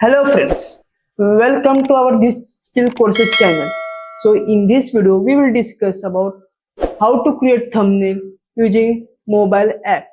Hello friends, welcome to our this skill courses channel. So in this video we will discuss about how to create thumbnail using mobile app.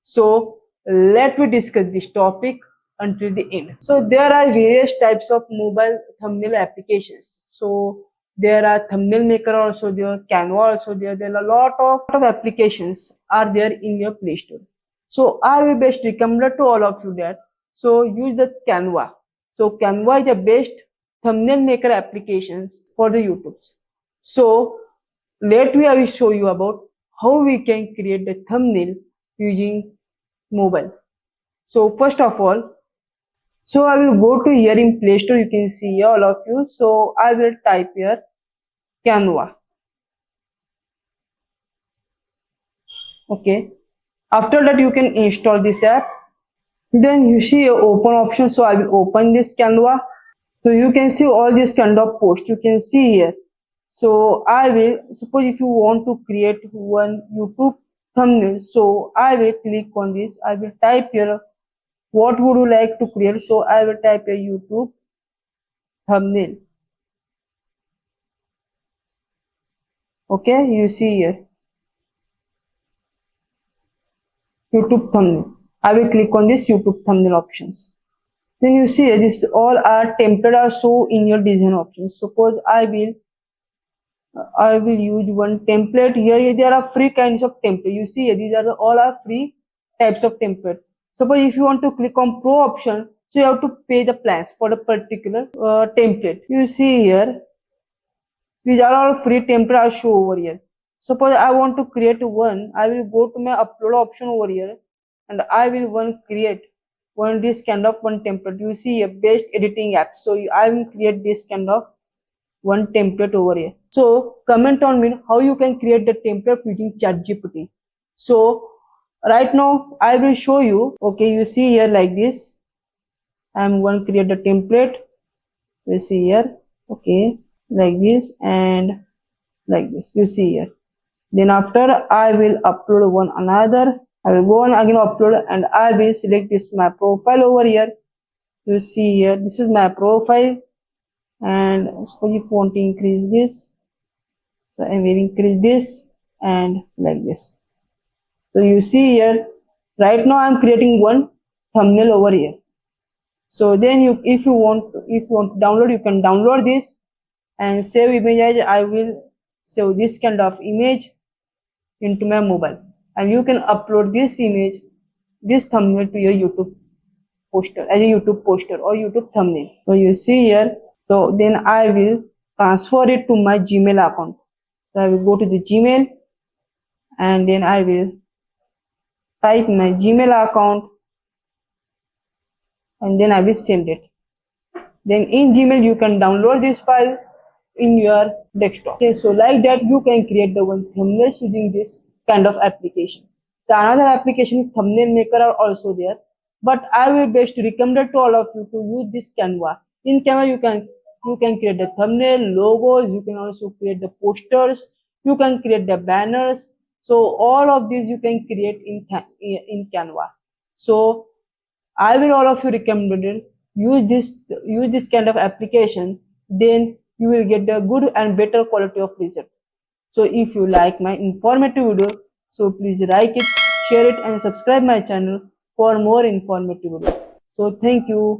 So let me discuss this topic until the end. So there are various types of mobile thumbnail applications. So there are thumbnail maker also there, Canva also there. There are a lot of applications are there in your Play Store. So I will best recommend to all of you that so use the Canva. So Canva is the best thumbnail maker applications for the YouTubes. So let me I will show you about how we can create the thumbnail using mobile. So first of all, so I will go to here in Play Store. You can see here all of you. So I will type here Canva. Okay. After that you can install this app. Then you see a open option. So I will open this Canva. So you can see all this kind of post you can see here. So I will suppose if you want to create one YouTube thumbnail. So I will click on this. I will type here what would you like to create. So I will type a YouTube thumbnail. Okay, you see here YouTube thumbnail. I will click on this YouTube thumbnail options. Then you see this all are template are show in your design options. Suppose I will use one template here. There are free kinds of template. You see these are all are free types of template. Suppose if you want to click on pro option, so you have to pay the plans for the particular template. You see here these are all free template are show over here. Suppose I want to create one, I will go to my upload option over here and I will create this kind of one template. You see a best editing app. So I will create this kind of one template over here. So comment on me how you can create the template using ChatGPT. So right now I will show you. Okay, you see here like this. I'm going to create the template. You see here. Okay, like this and like this. You see here. Then after I will upload one another. I will go on again upload and I will select this my profile over here. You see here. This is my profile. And suppose if you want to increase this, so I will increase this and like this. So you see here, right now I am creating one thumbnail over here. So then if you want to download, you can download this and save image. I will save this kind of image into my mobile, and you can upload this image, this thumbnail to your YouTube poster as a YouTube poster or YouTube thumbnail. So you see here. So then I will transfer it to my Gmail account. So I will go to the Gmail and then I will type my Gmail account and then I will send it. Then in Gmail you can download this file in your desktop. Okay, so like that you can create the one thumbnail using this kind of application. The another application is thumbnail maker are also there, but I will best recommend to all of you to use this Canva. In Canva you can create the thumbnail, logos, you can also create the posters, you can create the banners. So all of these you can create in Canva. So I will all of you recommended use this kind of application, then you will get the good and better quality of result. So if you like my informative video, so please like it, share it and subscribe my channel for more informative video. So thank you.